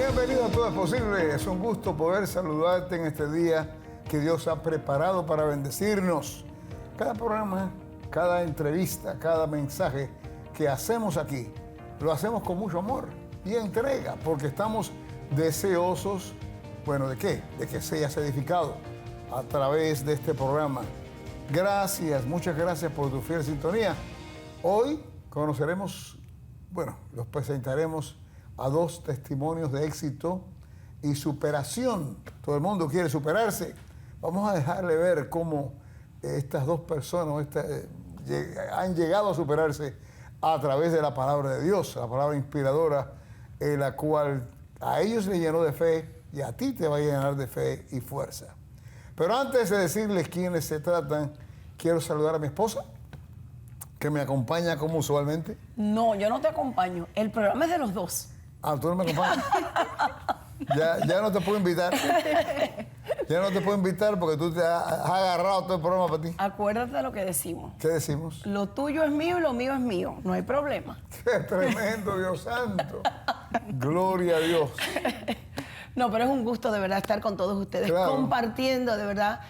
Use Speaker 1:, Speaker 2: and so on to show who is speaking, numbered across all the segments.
Speaker 1: Bienvenido a Todo es Posible. Es un gusto poder saludarte en este día que Dios ha preparado para bendecirnos. Cada programa, cada entrevista, cada mensaje que hacemos aquí, lo hacemos con mucho amor y entrega, porque estamos deseosos, bueno, ¿de qué? De que seas edificado a través de este programa. Gracias, muchas gracias por tu fiel sintonía. Hoy conoceremos, bueno, los presentaremos a dos testimonios de éxito y superación. Todo el mundo quiere superarse. Vamos a dejarle ver cómo estas dos personas han llegado a superarse a través de la palabra de Dios, la palabra inspiradora, la cual a ellos les llenó de fe y a ti te va a llenar de fe y fuerza. Pero antes de decirles quiénes se tratan, quiero saludar a mi esposa, que me acompaña como usualmente.
Speaker 2: No, yo no te acompaño. El programa es de los dos.
Speaker 1: Ah, tú no me acompañas. Ya no te puedo invitar. Ya no te puedo invitar porque tú te has agarrado todo el programa para ti.
Speaker 2: Acuérdate de lo que decimos.
Speaker 1: ¿Qué decimos?
Speaker 2: Lo tuyo es mío y lo mío es mío. No hay problema.
Speaker 1: ¡Qué tremendo, Dios santo! Gloria a Dios.
Speaker 2: No, pero es un gusto de verdad estar con todos ustedes,
Speaker 1: Claro.
Speaker 2: compartiendo de verdad.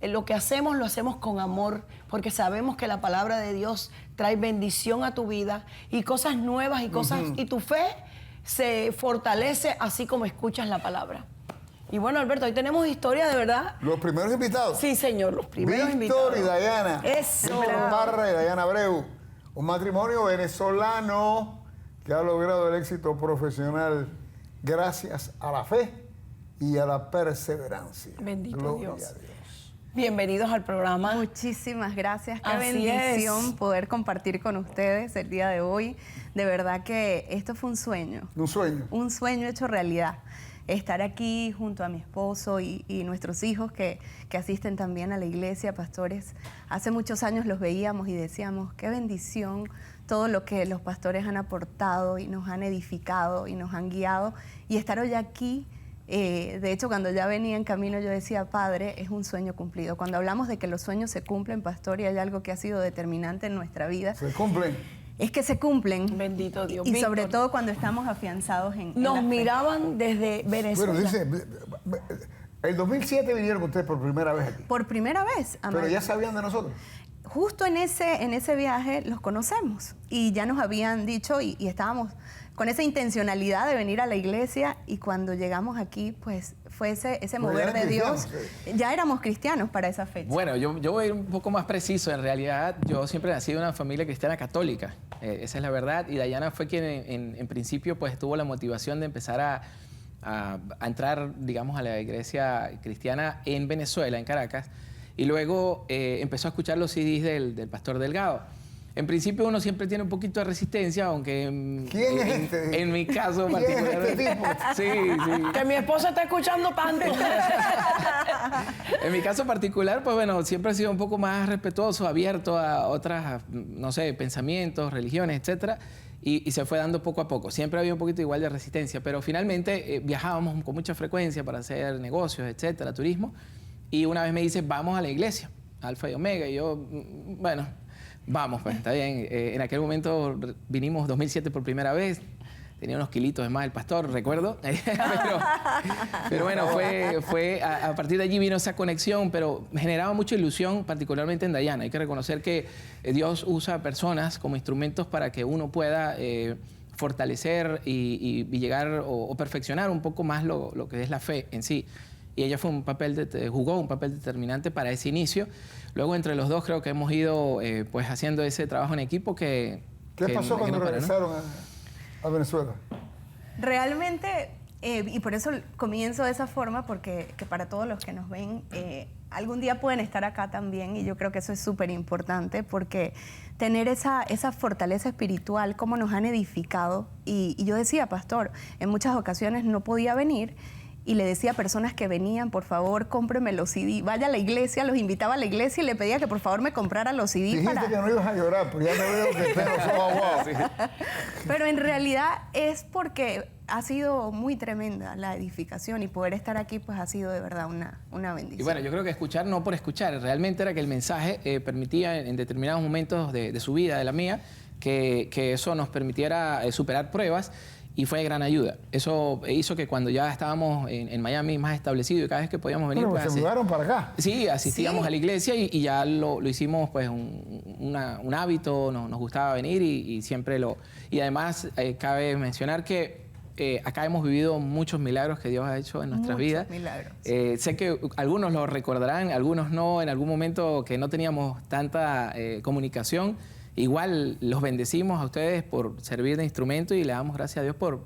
Speaker 2: Lo que hacemos, lo hacemos con amor, porque sabemos que la palabra de Dios trae bendición a tu vida y cosas nuevas y cosas, y tu fe se fortalece así como escuchas la palabra. Y bueno, Alberto, hoy tenemos historia de verdad.
Speaker 1: Los primeros invitados.
Speaker 2: Sí, señor, los primeros
Speaker 1: Víctor
Speaker 2: invitados.
Speaker 1: y Dayana.
Speaker 2: Eso.
Speaker 1: Víctor Parra y Dayana Abreu. Un matrimonio venezolano que ha logrado el éxito profesional gracias a la fe y a la perseverancia.
Speaker 2: Bendito
Speaker 1: Gloria
Speaker 2: Dios.
Speaker 1: a Dios.
Speaker 2: Bienvenidos al programa.
Speaker 3: Muchísimas gracias. Qué
Speaker 2: Así
Speaker 3: bendición
Speaker 2: es.
Speaker 3: poder compartir con ustedes el día de hoy. De verdad que esto fue un sueño.
Speaker 1: Un sueño.
Speaker 3: Un sueño hecho realidad. Estar aquí junto a mi esposo y nuestros hijos que asisten también a la iglesia, pastores. Hace muchos años los veíamos y decíamos, qué bendición todo lo que los pastores han aportado y nos han edificado y nos han guiado. Y estar hoy aquí, de hecho, cuando ya venía en camino yo decía, Padre, es un sueño cumplido. Cuando hablamos de que los sueños se cumplen, pastor, y hay algo que ha sido determinante en nuestra vida,
Speaker 1: Se cumplen.
Speaker 3: es que se cumplen.
Speaker 2: Bendito Dios.
Speaker 3: Y sobre
Speaker 2: Víctor,
Speaker 3: todo cuando estamos afianzados en la
Speaker 2: nos
Speaker 3: fe.
Speaker 2: miraban desde Venezuela.
Speaker 1: Bueno, dice, el 2007 vinieron ustedes por primera vez aquí.
Speaker 3: Por primera vez,
Speaker 1: Pero
Speaker 3: Amado.
Speaker 1: ya sabían de nosotros.
Speaker 3: Justo en ese viaje los conocemos y ya nos habían dicho y estábamos con esa intencionalidad de venir a la iglesia, y cuando llegamos aquí pues fue ese
Speaker 1: Pero ya
Speaker 3: mover
Speaker 1: eran
Speaker 3: de Dios.
Speaker 1: cristianos,
Speaker 3: Ya éramos cristianos para esa fecha.
Speaker 4: Bueno, yo voy a ir un poco más preciso. En realidad, yo siempre nací de una familia cristiana católica. Esa es la verdad. Y Dayana fue quien en principio pues tuvo la motivación de empezar a entrar, digamos, a la iglesia cristiana en Venezuela, en Caracas. Y luego empezó a escuchar los CDs del pastor Delgado. En principio uno siempre tiene un poquito de resistencia, aunque
Speaker 1: ¿Quién es este?
Speaker 4: en mi caso
Speaker 1: ¿Quién es este
Speaker 4: particularmente...
Speaker 1: tipo?
Speaker 4: Sí, sí.
Speaker 2: Que mi esposa está escuchando tanto.
Speaker 4: En mi caso particular, pues bueno, siempre he sido un poco más respetuoso, abierto a otras, no sé, pensamientos, religiones, etcétera, y se fue dando poco a poco. Siempre había un poquito igual de resistencia, pero finalmente viajábamos con mucha frecuencia para hacer negocios, etcétera, turismo, y una vez me dice, vamos a la iglesia, Alfa y Omega, y yo, bueno, vamos, pues, está bien. En aquel momento vinimos 2007 por primera vez. Tenía unos kilitos de más el pastor, recuerdo. pero bueno, fue a partir de allí vino esa conexión, pero me generaba mucha ilusión, particularmente en Dayana. Hay que reconocer que Dios usa personas como instrumentos para que uno pueda fortalecer y llegar o perfeccionar un poco más lo que es la fe en sí. Y ella jugó un papel determinante para ese inicio. Luego, entre los dos, creo que hemos ido pues haciendo ese trabajo en equipo que...
Speaker 1: ¿Qué pasó cuando
Speaker 4: no para, ¿no?
Speaker 1: regresaron a Venezuela?
Speaker 3: Realmente, y por eso comienzo de esa forma, porque que para todos los que nos ven, algún día pueden estar acá también, y yo creo que eso es súper importante, porque tener esa fortaleza espiritual, como nos han edificado, y yo decía, pastor, en muchas ocasiones no podía venir, y le decía a personas que venían, por favor, cómpreme los CD, vaya a la iglesia, los invitaba a la iglesia y le pedía que por favor me comprara los CD.
Speaker 1: Dijiste que no ibas a llorar, pero ya te veo que te los aguados.
Speaker 3: Pero en realidad es porque ha sido muy tremenda la edificación, y poder estar aquí pues ha sido de verdad una bendición.
Speaker 4: Y bueno, yo creo que escuchar no por escuchar, realmente era que el mensaje permitía en determinados momentos de su vida, de la mía, que eso nos permitiera superar pruebas y fue de gran ayuda. Eso hizo que cuando ya estábamos en Miami más establecido y cada vez que podíamos venir...
Speaker 1: Bueno, pues se mudaron para acá.
Speaker 4: Sí, asistíamos a la iglesia y ya lo hicimos pues un hábito, nos gustaba venir y siempre lo... Y además cabe mencionar que acá hemos vivido muchos milagros que Dios ha hecho en nuestras vidas.
Speaker 3: Milagros.
Speaker 4: Sé que algunos lo recordarán, algunos no, en algún momento que no teníamos tanta comunicación. Igual los bendecimos a ustedes por servir de instrumento y le damos gracias a Dios por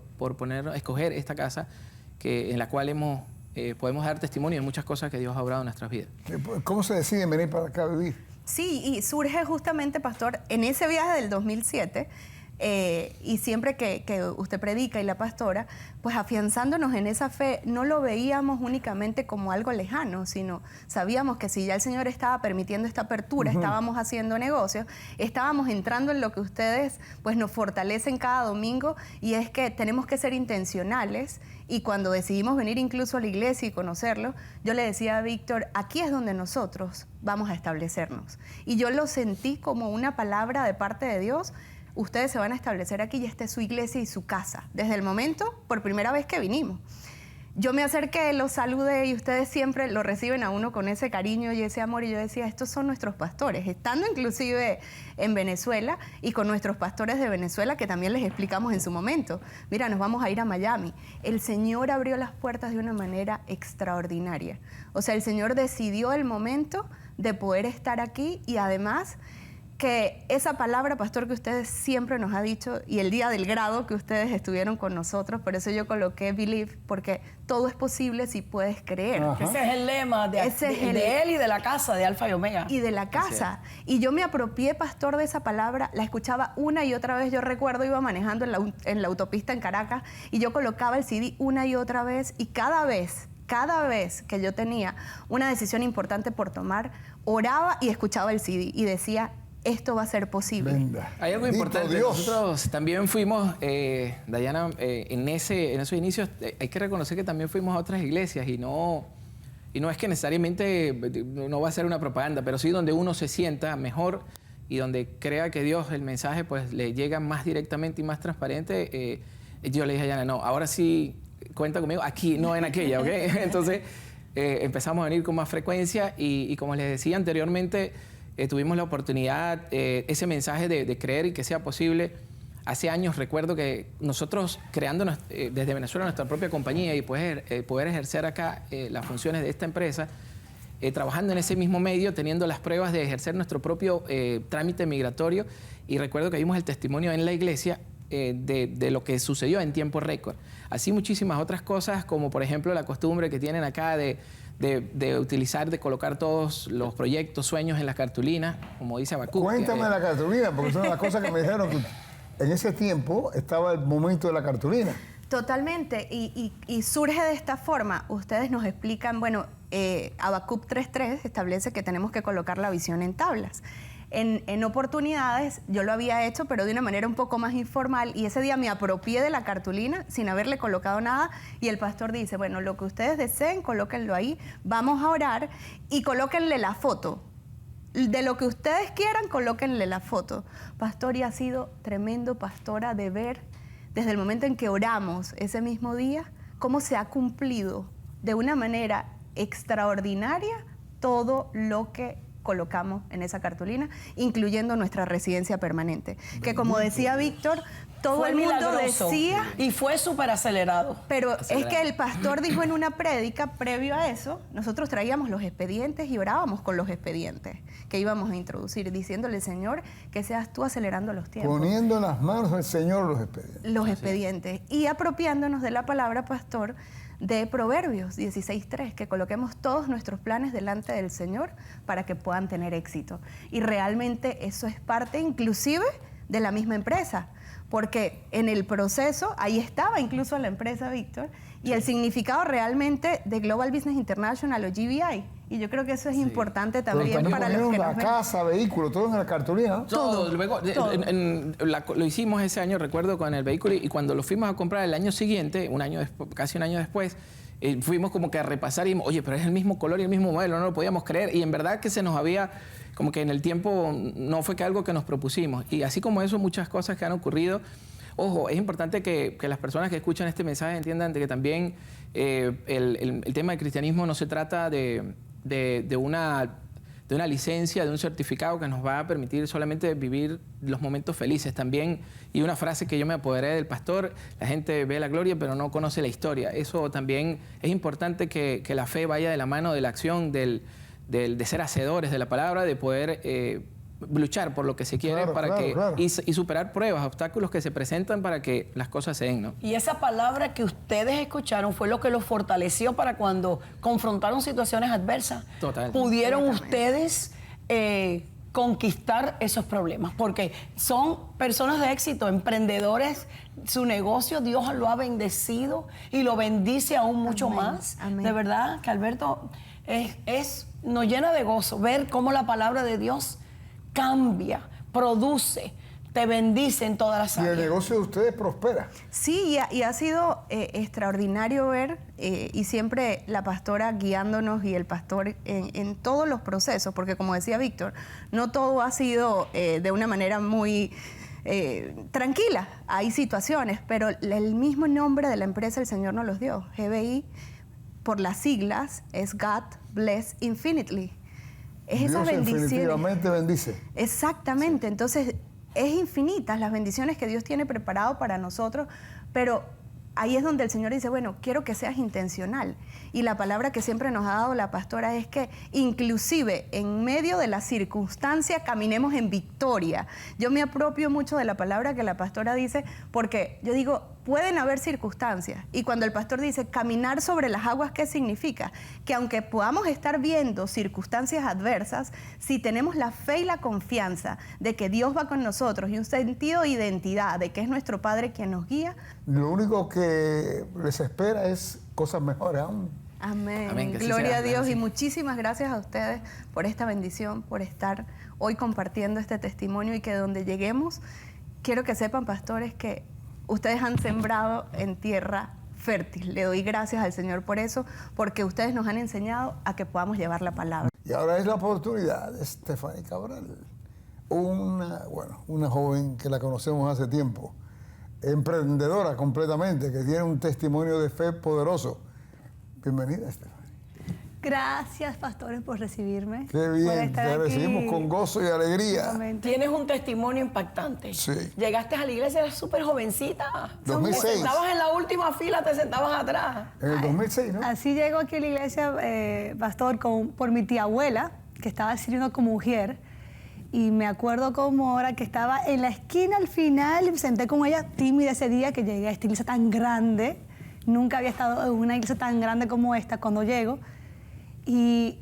Speaker 4: escoger esta casa en la cual podemos dar testimonio de muchas cosas que Dios ha obrado en nuestras vidas.
Speaker 1: ¿Cómo se deciden venir para acá a vivir?
Speaker 3: Sí, y surge justamente, pastor, en ese viaje del 2007, y siempre que usted predica y la pastora, pues afianzándonos en esa fe, no lo veíamos únicamente como algo lejano, sino sabíamos que si ya el Señor estaba permitiendo esta apertura, estábamos haciendo negocios, estábamos entrando en lo que ustedes pues nos fortalecen cada domingo, y es que tenemos que ser intencionales. Y cuando decidimos venir incluso a la iglesia y conocerlo, yo le decía a Víctor, aquí es donde nosotros vamos a establecernos. Y yo lo sentí como una palabra de parte de Dios. Ustedes se van a establecer aquí y esta es su iglesia y su casa. Desde el momento, por primera vez que vinimos. Yo me acerqué, los saludé y ustedes siempre lo reciben a uno con ese cariño y ese amor. Y yo decía, estos son nuestros pastores, estando inclusive en Venezuela y con nuestros pastores de Venezuela, que también les explicamos en su momento. Mira, nos vamos a ir a Miami. El Señor abrió las puertas de una manera extraordinaria. O sea, el Señor decidió el momento de poder estar aquí y además... que esa palabra, pastor, que ustedes siempre nos ha dicho, y el día del grado que ustedes estuvieron con nosotros, por eso yo coloqué believe, porque todo es posible si puedes creer.
Speaker 2: Ese es el lema de él y de la casa, de Alfa y Omega.
Speaker 3: Y de la casa. Y yo me apropié, pastor, de esa palabra, la escuchaba una y otra vez. Yo recuerdo, iba manejando en la autopista en Caracas, y yo colocaba el CD una y otra vez, y cada vez que yo tenía una decisión importante por tomar, oraba y escuchaba el CD, y decía... esto va a ser posible.
Speaker 1: Venga.
Speaker 4: Hay algo importante.
Speaker 1: Dios.
Speaker 4: Nosotros también fuimos, Dayana, en esos inicios, hay que reconocer que también fuimos a otras iglesias y no es que necesariamente no va a ser una propaganda, pero sí donde uno se sienta mejor y donde crea que Dios, el mensaje, pues le llega más directamente y más transparente. Yo le dije a Dayana, no, ahora sí cuenta conmigo aquí, no en aquella, ¿ok? Entonces empezamos a venir con más frecuencia y como les decía anteriormente, tuvimos la oportunidad, ese mensaje de creer y que sea posible. Hace años recuerdo que nosotros creando desde Venezuela nuestra propia compañía y poder ejercer acá las funciones de esta empresa, trabajando en ese mismo medio, teniendo las pruebas de ejercer nuestro propio trámite migratorio. Y recuerdo que vimos el testimonio en la iglesia de lo que sucedió en tiempo récord. Así muchísimas otras cosas, como por ejemplo la costumbre que tienen acá de colocar todos los proyectos, sueños en la cartulina, como dice Habacuc.
Speaker 1: Cuéntame la cartulina, porque son las cosas que me dijeron que en ese tiempo estaba el momento de la cartulina.
Speaker 3: Totalmente, y surge de esta forma. Ustedes nos explican, bueno, Habacuc 3.3 establece que tenemos que colocar la visión en tablas. En oportunidades yo lo había hecho, pero de una manera un poco más informal, y ese día me apropié de la cartulina sin haberle colocado nada, y el pastor dice, bueno, lo que ustedes deseen, colóquenlo ahí, vamos a orar y colóquenle la foto. De lo que ustedes quieran, colóquenle la foto. Pastor, y ha sido tremendo, pastora, de ver desde el momento en que oramos ese mismo día, cómo se ha cumplido de una manera extraordinaria todo lo que colocamos en esa cartulina, incluyendo nuestra residencia permanente. Que como decía Víctor, todo
Speaker 2: fue
Speaker 3: el mundo
Speaker 2: milagroso,
Speaker 3: decía...
Speaker 2: y fue súper acelerado.
Speaker 3: Pero es que el pastor dijo en una prédica, previo a eso, nosotros traíamos los expedientes y orábamos con los expedientes que íbamos a introducir, diciéndole, Señor, que seas tú acelerando los tiempos.
Speaker 1: Poniendo en las manos del Señor los expedientes.
Speaker 3: Los expedientes. Y apropiándonos de la palabra, pastor, de Proverbios 16.3, que coloquemos todos nuestros planes delante del Señor para que puedan tener éxito. Y realmente eso es parte inclusive de la misma empresa, porque en el proceso, ahí estaba incluso la empresa, Víctor, y el significado realmente de Global Business International o GBI. Y yo creo que eso es importante también para los que
Speaker 1: la
Speaker 3: nos ven.
Speaker 1: casa, vehículo, todo en la cartulina, ¿no?
Speaker 4: Todo. Luego, lo hicimos ese año, recuerdo, con el vehículo, y cuando lo fuimos a comprar el año siguiente, casi un año después, fuimos como que a repasar y dijimos, oye, pero es el mismo color y el mismo modelo, no lo podíamos creer. Y en verdad que se nos había, como que en el tiempo no fue que algo que nos propusimos. Y así como eso, muchas cosas que han ocurrido. Ojo, es importante que las personas que escuchan este mensaje entiendan de que también el tema del cristianismo no se trata de una licencia, de un certificado que nos va a permitir solamente vivir los momentos felices. También, y una frase que yo me apoderé del pastor, la gente ve la gloria pero no conoce la historia. Eso también es importante que la fe vaya de la mano de la acción, de ser hacedores de la palabra, de poder luchar por lo que se quiere y superar pruebas, obstáculos que se presentan para que las cosas se den, ¿no?
Speaker 2: Y esa palabra que ustedes escucharon fue lo que los fortaleció para cuando confrontaron situaciones adversas.
Speaker 4: Total.
Speaker 2: Pudieron ustedes conquistar esos problemas, porque son personas de éxito, emprendedores, su negocio Dios lo ha bendecido y lo bendice aún mucho más.
Speaker 3: Amén.
Speaker 2: De verdad que Alberto nos llena de gozo ver cómo la palabra de Dios cambia, produce, te bendice en todas las áreas.
Speaker 1: Y el negocio de ustedes prospera.
Speaker 3: Sí, y ha sido extraordinario ver, y siempre la pastora guiándonos y el pastor en todos los procesos, porque como decía Víctor, no todo ha sido de una manera muy tranquila. Hay situaciones, pero el mismo nombre de la empresa el Señor nos los dio. GBI, por las siglas, es God Bless Infinitely. Es
Speaker 1: Dios
Speaker 3: esas bendiciones.
Speaker 1: definitivamente bendice.
Speaker 3: Exactamente, entonces es infinitas las bendiciones que Dios tiene preparado para nosotros, pero ahí es donde el Señor dice, bueno, quiero que seas intencional. Y la palabra que siempre nos ha dado la pastora es que inclusive en medio de la circunstancia caminemos en victoria. Yo me apropio mucho de la palabra que la pastora dice, porque yo digo, pueden haber circunstancias. Y cuando el pastor dice caminar sobre las aguas, ¿qué significa? Que aunque podamos estar viendo circunstancias adversas, si tenemos la fe y la confianza de que Dios va con nosotros y un sentido de identidad, de que es nuestro Padre quien nos guía.
Speaker 1: Lo único que les espera es cosas mejores aún.
Speaker 3: Amén.
Speaker 4: Amén, que así
Speaker 3: Gloria
Speaker 4: sea.
Speaker 3: a Dios
Speaker 4: Sí.
Speaker 3: y muchísimas gracias a ustedes por esta bendición, por estar hoy compartiendo este testimonio y que donde lleguemos, quiero que sepan, pastores, que ustedes han sembrado en tierra fértil. Le doy gracias al Señor por eso, porque ustedes nos han enseñado a que podamos llevar la palabra.
Speaker 1: Y ahora es la oportunidad de Stephanie Cabral, una joven que la conocemos hace tiempo, emprendedora completamente, que tiene un testimonio de fe poderoso. Bienvenida, Stephanie.
Speaker 5: Gracias, pastores, por recibirme.
Speaker 1: Qué
Speaker 5: por
Speaker 1: bien,
Speaker 5: estar
Speaker 1: te
Speaker 5: aquí.
Speaker 1: recibimos con gozo y alegría.
Speaker 5: Nuevamente.
Speaker 2: Tienes un testimonio impactante.
Speaker 1: Sí.
Speaker 2: Llegaste a la iglesia, eras súper jovencita.
Speaker 1: 2006.
Speaker 2: Te sentabas en la última fila, te sentabas atrás.
Speaker 1: En el 2006, ¿no?
Speaker 5: Así llego aquí a la iglesia, pastor, por mi tía abuela, que estaba sirviendo como mujer. Y me acuerdo como ahora que estaba en la esquina al final y me senté con ella tímida ese día que llegué a esta iglesia tan grande. Nunca había estado en una iglesia tan grande como esta cuando llego. Y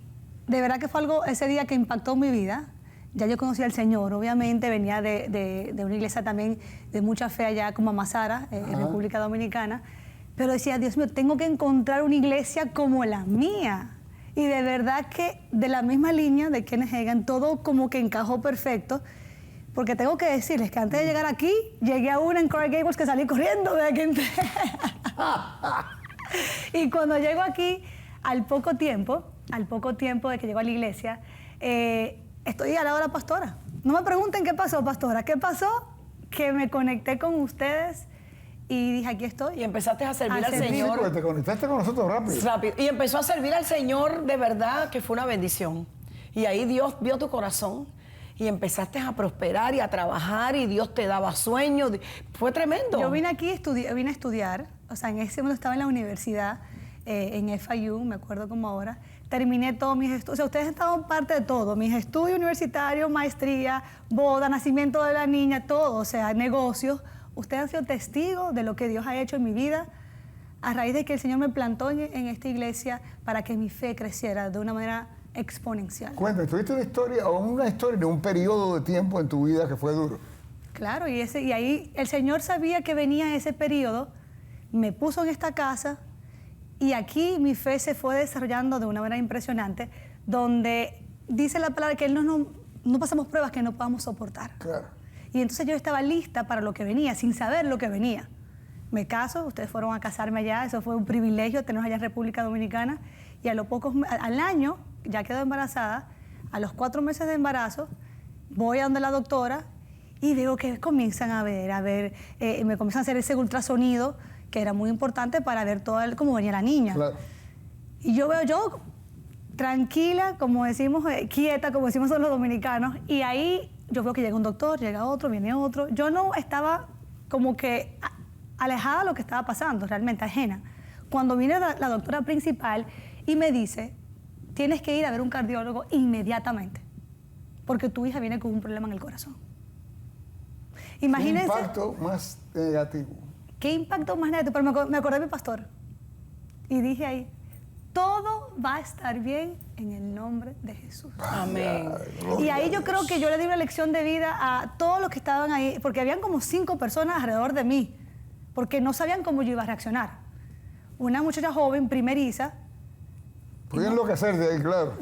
Speaker 5: de verdad que fue algo ese día que impactó mi vida. Ya yo conocía al Señor, obviamente venía de una iglesia también de mucha fe allá como Amasara, en República Dominicana. Pero decía, Dios mío, tengo que encontrar una iglesia como la mía. Y de verdad que de la misma línea de Kenneth Hagin, todo como que encajó perfecto. Porque tengo que decirles que antes de llegar aquí, llegué a una en Coral Gables que salí corriendo de que entré. Y cuando llego aquí, al poco tiempo de que llego a la iglesia, estoy al lado de la pastora. No me pregunten qué pasó, pastora. ¿Qué pasó? Que me conecté con ustedes y dije, aquí estoy.
Speaker 2: Y empezaste a servir
Speaker 5: A
Speaker 2: al
Speaker 5: servir.
Speaker 1: Sí,
Speaker 2: Señor.
Speaker 1: porque te conectaste con nosotros rápido.
Speaker 2: Rápido. Y empezó a servir al Señor de verdad, que fue una bendición. Y ahí Dios vio tu corazón y empezaste a prosperar y a trabajar y Dios te daba sueños. Fue tremendo.
Speaker 5: Yo vine aquí, vine a estudiar, o sea, en ese momento estaba en la universidad, en FIU, me acuerdo como ahora. Terminé todos mis estudios, o sea, ustedes han estado parte de todo, mis estudios universitarios, maestría, boda, nacimiento de la niña, todo, o sea, negocios. Ustedes han sido testigos de lo que Dios ha hecho en mi vida a raíz de que el Señor me plantó en esta iglesia para que mi fe creciera de una manera exponencial.
Speaker 1: Cuéntame, ¿tuviste una historia de un periodo de tiempo en tu vida que fue duro?
Speaker 5: Claro, y ahí el Señor sabía que venía ese periodo, me puso en esta casa y aquí mi fe se fue desarrollando de una manera impresionante, donde dice la palabra que no pasamos pruebas que no podamos soportar.
Speaker 1: Claro.
Speaker 5: Y entonces yo estaba lista para lo que venía, sin saber lo que venía. me caso, ustedes fueron a casarme allá, eso fue un privilegio tenernos allá en República Dominicana, y al año ya quedo embarazada, a los 4 meses de embarazo, voy a donde la doctora y veo que comienzan a ver, me comienzan a hacer ese ultrasonido, que era muy importante para ver cómo venía la niña.
Speaker 1: Claro.
Speaker 5: Y yo veo tranquila, como decimos, quieta, como decimos los dominicanos, y ahí yo veo que llega un doctor, llega otro, viene otro. Yo no estaba como que alejada de lo que estaba pasando, realmente ajena. Cuando viene la doctora principal y me dice, tienes que ir a ver un cardiólogo inmediatamente, porque tu hija viene con un problema en el corazón. Imagínense.
Speaker 1: ¿Qué impacto más negativo?
Speaker 5: ¿Qué impacto más negativo? Pero me acordé de mi pastor y dije ahí, todo va a estar bien en el nombre de Jesús.
Speaker 2: Amén.
Speaker 5: Y ahí yo creo que yo le di una lección de vida a todos los que estaban ahí, porque habían como 5 personas alrededor de mí, porque no sabían cómo yo iba a reaccionar. Una muchacha joven, primeriza.
Speaker 1: Podía enloquecer de ahí, claro.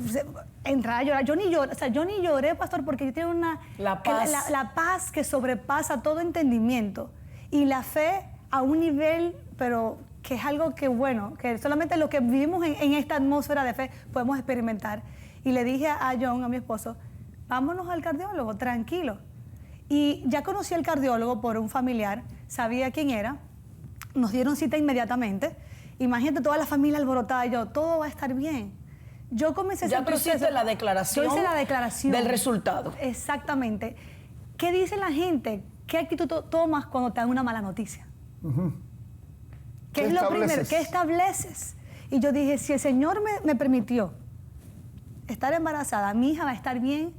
Speaker 5: Entrar a llorar. Yo ni lloré, pastor, porque yo tengo
Speaker 2: La paz.
Speaker 5: la paz que sobrepasa todo entendimiento. Y la fe a un nivel, pero que es algo que, bueno, que solamente lo que vivimos en esta atmósfera de fe podemos experimentar. Y le dije a John, a mi esposo, vámonos al cardiólogo, tranquilo. Y ya conocí al cardiólogo por un familiar, sabía quién era, nos dieron cita inmediatamente. Imagínate toda la familia alborotada y yo, todo va a estar bien. Yo comencé ese proceso.
Speaker 2: Ya tú hiciste la declaración.
Speaker 5: Yo hice la declaración.
Speaker 2: Del resultado.
Speaker 5: Exactamente. ¿Qué dice la gente? ¿Qué actitud tomas cuando te dan una mala noticia? ¿Qué es lo primero? ¿Qué estableces? Y yo dije, si el Señor me permitió estar embarazada, mi hija va a estar bien,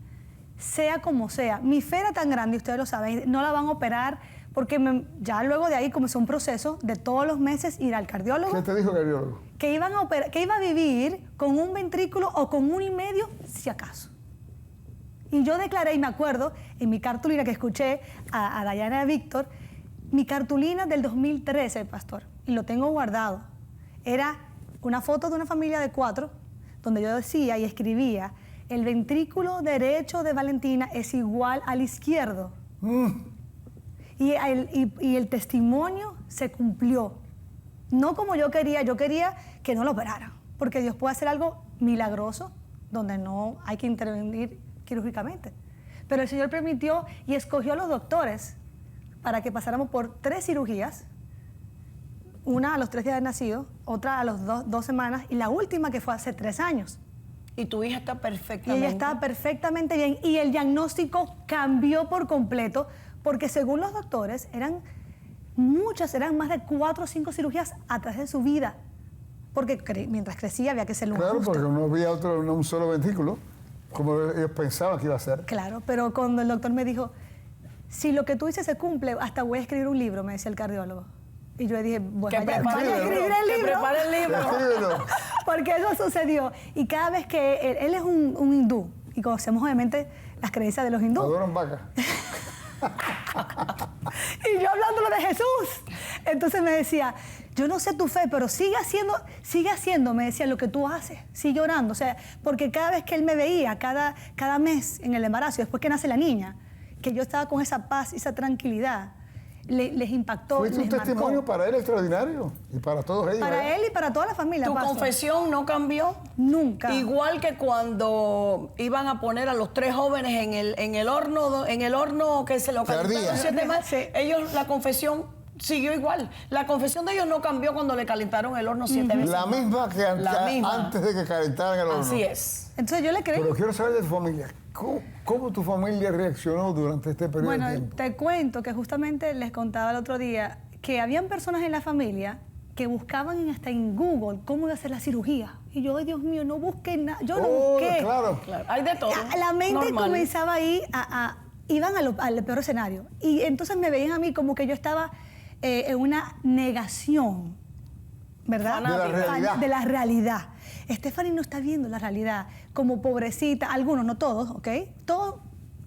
Speaker 5: sea como sea. Mi fe era tan grande, ustedes lo saben, no la van a operar, porque ya luego de ahí comenzó un proceso de todos los meses ir al cardiólogo.
Speaker 1: ¿Qué te dijo el cardiólogo?
Speaker 5: Que iba a vivir con un ventrículo o con 1,5, si acaso. Y yo declaré, y me acuerdo, en mi cartulina que escuché a Dayana y a Víctor, mi cartulina del 2013, pastor, y lo tengo guardado, era una foto de una familia de 4, donde yo decía y escribía, el ventrículo derecho de Valentina es igual al izquierdo. Y el testimonio se cumplió. No como yo quería que no lo operaran, porque Dios puede hacer algo milagroso donde no hay que intervenir quirúrgicamente. Pero el Señor permitió y escogió a los doctores para que pasáramos por 3 cirugías, una a los 3 días de nacido, otra a los 2 semanas y la última que fue hace 3 años.
Speaker 2: Y tu hija está
Speaker 5: Y
Speaker 2: perfectamente.
Speaker 5: ella estaba perfectamente bien y el diagnóstico cambió por completo porque según los doctores eran más de 4 o 5 cirugías atrás de su vida. Porque mientras crecía había que ser un
Speaker 1: Claro,
Speaker 5: ajuste.
Speaker 1: porque no había un solo ventrículo, como ellos pensaban que iba a ser.
Speaker 5: Claro, pero cuando el doctor me dijo, si lo que tú dices se cumple, hasta voy a escribir un libro, me decía el cardiólogo. Y yo dije, bueno,
Speaker 2: Que
Speaker 5: vaya a
Speaker 2: prepare
Speaker 5: escribir el
Speaker 2: que
Speaker 5: libro.
Speaker 2: prepare el libro.
Speaker 1: Escríbelo.
Speaker 5: Porque eso sucedió. Y cada vez que él es un hindú, y conocemos obviamente las creencias de los hindúes.
Speaker 1: Adoran vacas.
Speaker 5: Y yo hablándolo de Jesús. Entonces me decía, yo no sé tu fe, pero sigue haciendo, me decía, lo que tú haces. Sigue orando. O sea, porque cada vez que él me veía, cada mes en el embarazo, después que nace la niña, que yo estaba con esa paz y esa tranquilidad, les impactó.
Speaker 1: Fuiste un
Speaker 5: les marcó.
Speaker 1: testimonio para él extraordinario y para todos ellos.
Speaker 5: Para él y para toda la familia.
Speaker 2: ¿Tu
Speaker 5: pastor.
Speaker 2: confesión no cambió?
Speaker 5: Nunca.
Speaker 2: Igual que cuando iban a poner a los 3 jóvenes en el horno que se lo
Speaker 1: Que ardía.
Speaker 2: calentaron 7 más,
Speaker 5: Sí.
Speaker 2: ellos, la confesión siguió igual. La confesión de ellos no cambió cuando le calentaron el horno 7 veces.
Speaker 1: La misma que
Speaker 2: La misma.
Speaker 1: antes de que calentaran el horno.
Speaker 2: Así es.
Speaker 5: Entonces yo le creí.
Speaker 1: Pero quiero saber de tu familia. ¿Cómo tu familia reaccionó durante este periodo
Speaker 5: Bueno,
Speaker 1: de tiempo?
Speaker 5: te cuento que justamente les contaba el otro día que habían personas en la familia que buscaban hasta en Google cómo iba a hacer la cirugía. Y yo, ay Dios mío, no busqué nada. Yo no busqué.
Speaker 1: Claro.
Speaker 2: Claro, hay de todo.
Speaker 5: La mente
Speaker 2: Normal.
Speaker 5: comenzaba ahí iban al peor escenario. Y entonces me veían a mí como que yo estaba en una negación, ¿verdad?
Speaker 1: De la realidad.
Speaker 5: De la realidad. Stephanie no está viendo la realidad como pobrecita, algunos, no todos, ¿ok? Todos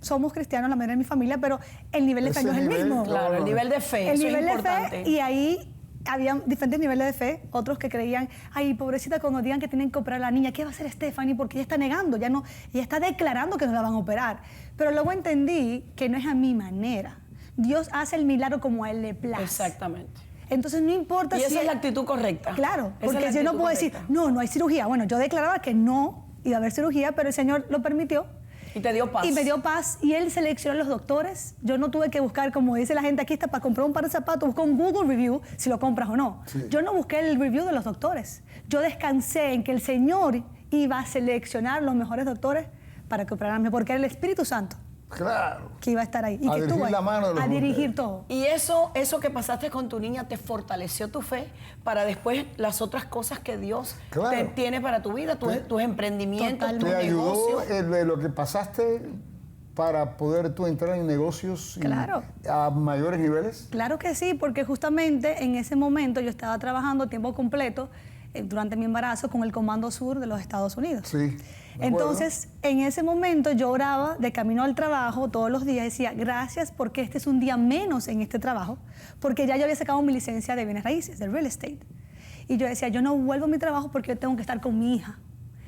Speaker 5: somos cristianos, la mayoría de mi familia, pero el nivel de fe
Speaker 1: Ese
Speaker 5: no es el
Speaker 1: nivel,
Speaker 5: mismo.
Speaker 2: Claro, el nivel de fe,
Speaker 5: El
Speaker 2: eso
Speaker 5: nivel
Speaker 2: es
Speaker 5: de
Speaker 2: importante.
Speaker 5: fe, y ahí había diferentes niveles de fe, otros que creían, ay, pobrecita, cuando digan que tienen que operar a la niña, ¿qué va a hacer Stephanie? Porque ella está negando, ella está declarando que no la van a operar. Pero luego entendí que no es a mi manera. Dios hace el milagro como a él le place.
Speaker 2: Exactamente.
Speaker 5: Entonces no importa
Speaker 2: Y
Speaker 5: si...
Speaker 2: esa es la actitud correcta.
Speaker 5: Claro,
Speaker 2: Esa
Speaker 5: porque
Speaker 2: es
Speaker 5: si
Speaker 2: la
Speaker 5: no
Speaker 2: actitud
Speaker 5: puedo decir,
Speaker 2: correcta.
Speaker 5: no hay cirugía. Bueno, yo declaraba que no iba a haber cirugía, pero el Señor lo permitió.
Speaker 2: Y te dio paz.
Speaker 5: Y me dio paz y Él seleccionó a los doctores. Yo no tuve que buscar, como dice la gente, aquí está para comprar un par de zapatos, busca un Google Review si lo compras o no.
Speaker 1: Sí.
Speaker 5: Yo no busqué el review de los doctores. Yo descansé en que el Señor iba a seleccionar los mejores doctores para que operaran, porque era el Espíritu Santo
Speaker 1: Claro.
Speaker 5: que iba a estar ahí. Y
Speaker 1: A
Speaker 5: que
Speaker 1: dirigir
Speaker 5: estuvo ahí,
Speaker 1: la mano de los
Speaker 5: a dirigir
Speaker 1: mujeres.
Speaker 5: todo.
Speaker 2: Y eso que pasaste con tu niña te fortaleció tu fe para después las otras cosas que Dios
Speaker 1: Claro.
Speaker 2: tiene para tu vida, tus emprendimientos, tus
Speaker 1: ¿Te ayudó
Speaker 2: negocios.
Speaker 1: lo que pasaste para poder tú entrar en negocios y
Speaker 5: Claro.
Speaker 1: a mayores niveles?
Speaker 5: Claro que sí, porque justamente en ese momento yo estaba trabajando a tiempo completo durante mi embarazo con el Comando Sur de los Estados Unidos.
Speaker 1: Sí. me acuerdo.
Speaker 5: Entonces, en ese momento yo oraba de camino al trabajo todos los días, decía, gracias porque este es un día menos en este trabajo, porque ya yo había sacado mi licencia de bienes raíces, de real estate. Y yo decía, yo no vuelvo a mi trabajo porque yo tengo que estar con mi hija.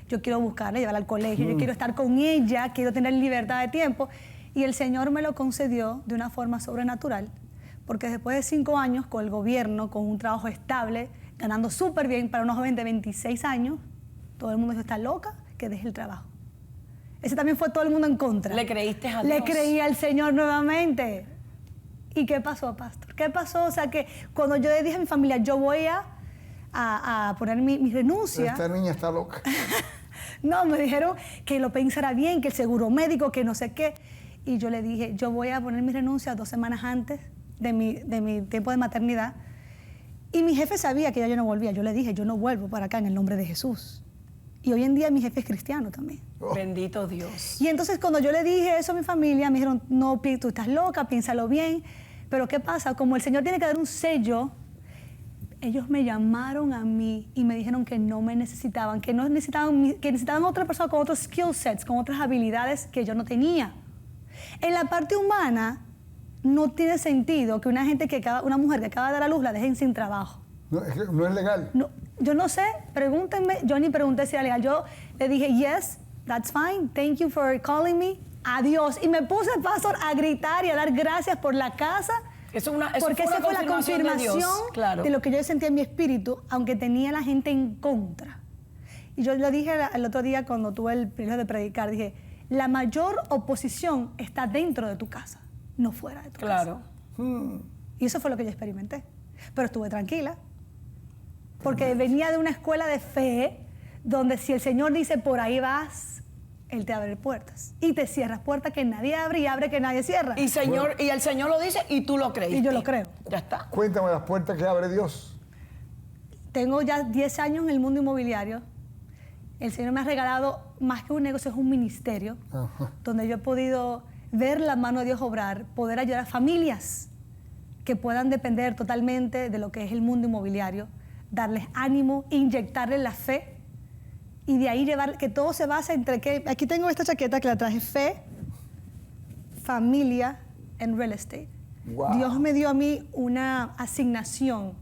Speaker 5: Yo quiero buscarla, llevarla al colegio, yo quiero estar con ella, quiero tener libertad de tiempo. Y el Señor me lo concedió de una forma sobrenatural, porque después de 5 años con el gobierno, con un trabajo estable, ganando súper bien para unos jóvenes de 26 años, todo el mundo dijo, está loca, que deje el trabajo. Ese también fue todo el mundo en contra.
Speaker 2: Le creíste a
Speaker 5: Le
Speaker 2: Dios.
Speaker 5: creí al Señor nuevamente. ¿Y qué pasó, pastor? ¿Qué pasó? O sea, que cuando yo le dije a mi familia, yo voy a poner mi renuncia,
Speaker 1: Esta niña está loca.
Speaker 5: no, me dijeron que lo pensara bien, que el seguro médico, que no sé qué. Y yo le dije, yo voy a poner mi renuncia 2 semanas antes de mi tiempo de maternidad. Y mi jefe sabía que ya yo no volvía. Yo le dije, yo no vuelvo para acá en el nombre de Jesús. Y hoy en día mi jefe es cristiano también.
Speaker 1: Oh.
Speaker 2: Bendito Dios.
Speaker 5: Y entonces cuando yo le dije eso a mi familia, me dijeron, no, tú estás loca, piénsalo bien. Pero ¿qué pasa? Como el Señor tiene que dar un sello, ellos me llamaron a mí y me dijeron que no me necesitaban, que no necesitaban, que necesitaban otra persona con otros skill sets, con otras habilidades que yo no tenía. En la parte humana, no tiene sentido que una mujer que acaba de dar a luz la dejen sin trabajo.
Speaker 1: No, es que no es legal.
Speaker 5: No, yo no sé, pregúntenme, yo ni pregunté si era legal. Yo le dije, yes, that's fine, thank you for calling me, adiós. Y me puse, pastor, a gritar y a dar gracias por la casa,
Speaker 2: Eso
Speaker 5: porque esa fue la confirmación
Speaker 2: de Dios, claro.
Speaker 5: de lo que yo sentía en mi espíritu, aunque tenía la gente en contra. Y yo lo dije el otro día cuando tuve el privilegio de predicar, dije, la mayor oposición está dentro de tu casa, no fuera de tu casa.
Speaker 2: Claro.
Speaker 5: Y eso fue lo que yo experimenté. Pero estuve tranquila, porque venía de una escuela de fe donde si el Señor dice por ahí vas, Él te abre puertas y te cierra puertas que nadie abre y abre que nadie cierra.
Speaker 2: Y el Señor lo dice y tú lo creíste.
Speaker 5: Y yo lo creo.
Speaker 2: Ya está.
Speaker 1: Cuéntame las puertas que abre Dios.
Speaker 5: Tengo ya 10 años en el mundo inmobiliario. El Señor me ha regalado más que un negocio, es un ministerio,
Speaker 1: Ajá.
Speaker 5: donde yo he podido ver la mano de Dios obrar, poder ayudar a familias que puedan depender totalmente de lo que es el mundo inmobiliario, darles ánimo, inyectarles la fe y de ahí llevar que todo se basa entre que aquí tengo esta chaqueta que la traje, fe, familia en real estate.
Speaker 1: Wow.
Speaker 5: Dios me dio a mí una asignación,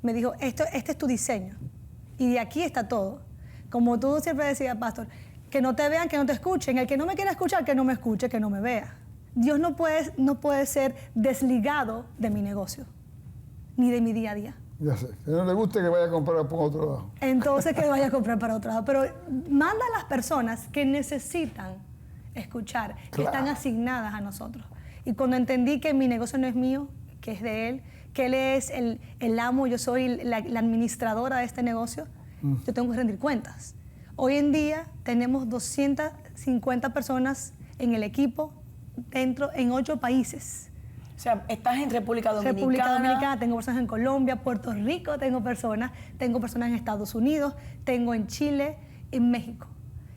Speaker 5: me dijo, este es tu diseño y de aquí está todo. Como tú siempre decías, pastor, que no te vean, que no te escuchen, el que no me quiera escuchar, que no me escuche, que no me vea. Dios no puede ser desligado de mi negocio, ni de mi día a día.
Speaker 1: Ya sé. Si no le guste que vaya a comprar por otro lado.
Speaker 5: Entonces que vaya a comprar para otro lado. Pero manda a las personas que necesitan escuchar, que
Speaker 1: Claro.
Speaker 5: están asignadas a nosotros. Y cuando entendí que mi negocio no es mío, que es de Él, que Él es el amo, yo soy la administradora de este negocio, yo tengo que rendir cuentas. Hoy en día tenemos 250 personas en el equipo en 8 países.
Speaker 2: O sea, estás en República Dominicana.
Speaker 5: República Dominicana, tengo personas en Colombia, Puerto Rico, tengo personas en Estados Unidos, tengo en Chile, en México.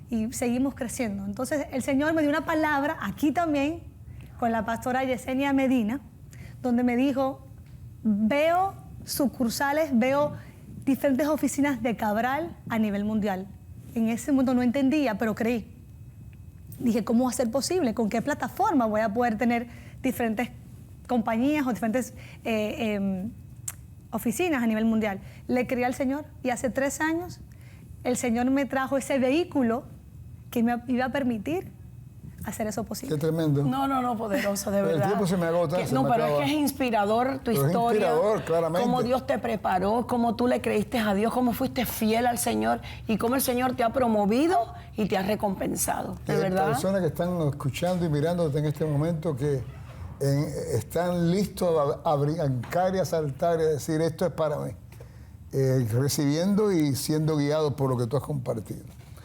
Speaker 5: Y seguimos creciendo. Entonces, el Señor me dio una palabra aquí también, con la pastora Yesenia Medina, donde me dijo, veo sucursales, veo diferentes oficinas de Cabral a nivel mundial. En ese momento no entendía, pero creí. Dije, ¿cómo va a ser posible? ¿Con qué plataforma voy a poder tener diferentes compañías o diferentes oficinas a nivel mundial? Le creí al Señor y hace 3 años el Señor me trajo ese vehículo que me iba a permitir hacer eso
Speaker 1: Qué
Speaker 5: posible.
Speaker 1: tremendo.
Speaker 2: No, poderoso, de
Speaker 1: Pero el
Speaker 2: verdad.
Speaker 1: tiempo se me agota, se
Speaker 2: No,
Speaker 1: me
Speaker 2: pero
Speaker 1: acaba.
Speaker 2: es que es inspirador tu
Speaker 1: Pero es
Speaker 2: historia.
Speaker 1: inspirador, claramente.
Speaker 2: Cómo Dios te preparó, cómo tú le creíste a Dios, cómo fuiste fiel al Señor y cómo el Señor te ha promovido y te ha recompensado. De
Speaker 1: Hay
Speaker 2: verdad.
Speaker 1: personas que están escuchando y mirándote en este momento que están listos a brincar y a saltar y a decir, esto es para mí. Recibiendo y siendo guiados por lo que tú has compartido.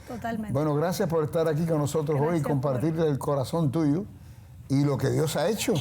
Speaker 5: Totalmente.
Speaker 1: Bueno, gracias por estar aquí con nosotros hoy y
Speaker 5: Gracias
Speaker 1: compartir el corazón tuyo y lo que Dios ha hecho.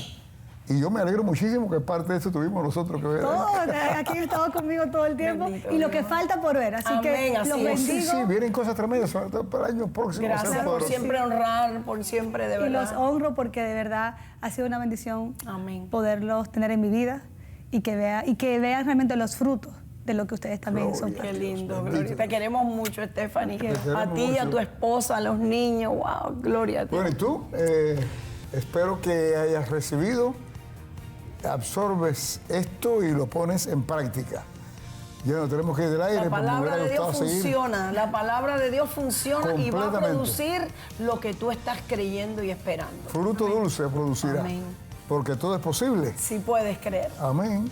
Speaker 1: Y yo me alegro muchísimo que parte de esto tuvimos nosotros que ver.
Speaker 5: Todos aquí han estado conmigo todo el tiempo
Speaker 2: Bendito
Speaker 5: y lo
Speaker 2: Dios.
Speaker 5: que falta por ver. Así
Speaker 2: Amén,
Speaker 5: que
Speaker 2: así
Speaker 5: los
Speaker 2: es.
Speaker 1: Sí,
Speaker 5: bendigo
Speaker 1: sí, vienen cosas tremendas, sobre todo para el año próximo.
Speaker 2: Gracias por
Speaker 1: poderoso.
Speaker 2: siempre honrar, por siempre, de
Speaker 5: y
Speaker 2: verdad.
Speaker 5: los honro porque de verdad ha sido una bendición
Speaker 2: Amén.
Speaker 5: poderlos tener en mi vida y que vean realmente los frutos de lo que ustedes también son.
Speaker 1: Gloria.
Speaker 2: Qué lindo,
Speaker 1: Bendito
Speaker 2: Gloria. Te
Speaker 1: Dios.
Speaker 2: queremos mucho, Stephanie.
Speaker 1: queremos
Speaker 2: A ti, a
Speaker 1: mucho.
Speaker 2: tu esposa, a los niños. Wow, gloria a ti.
Speaker 1: Bueno, y tú, espero que hayas recibido, absorbes esto y lo pones en práctica. Ya no tenemos que ir del aire,
Speaker 2: La
Speaker 1: pero me
Speaker 2: palabra
Speaker 1: hubiera
Speaker 2: de Dios
Speaker 1: gustado seguir.
Speaker 2: funciona, la palabra de Dios funciona y va a
Speaker 1: Completamente.
Speaker 2: producir lo que tú estás creyendo y esperando.
Speaker 1: Fruto dulce producirá.
Speaker 2: Amén.
Speaker 1: Porque todo es posible.
Speaker 2: Si puedes creer.
Speaker 1: Amén.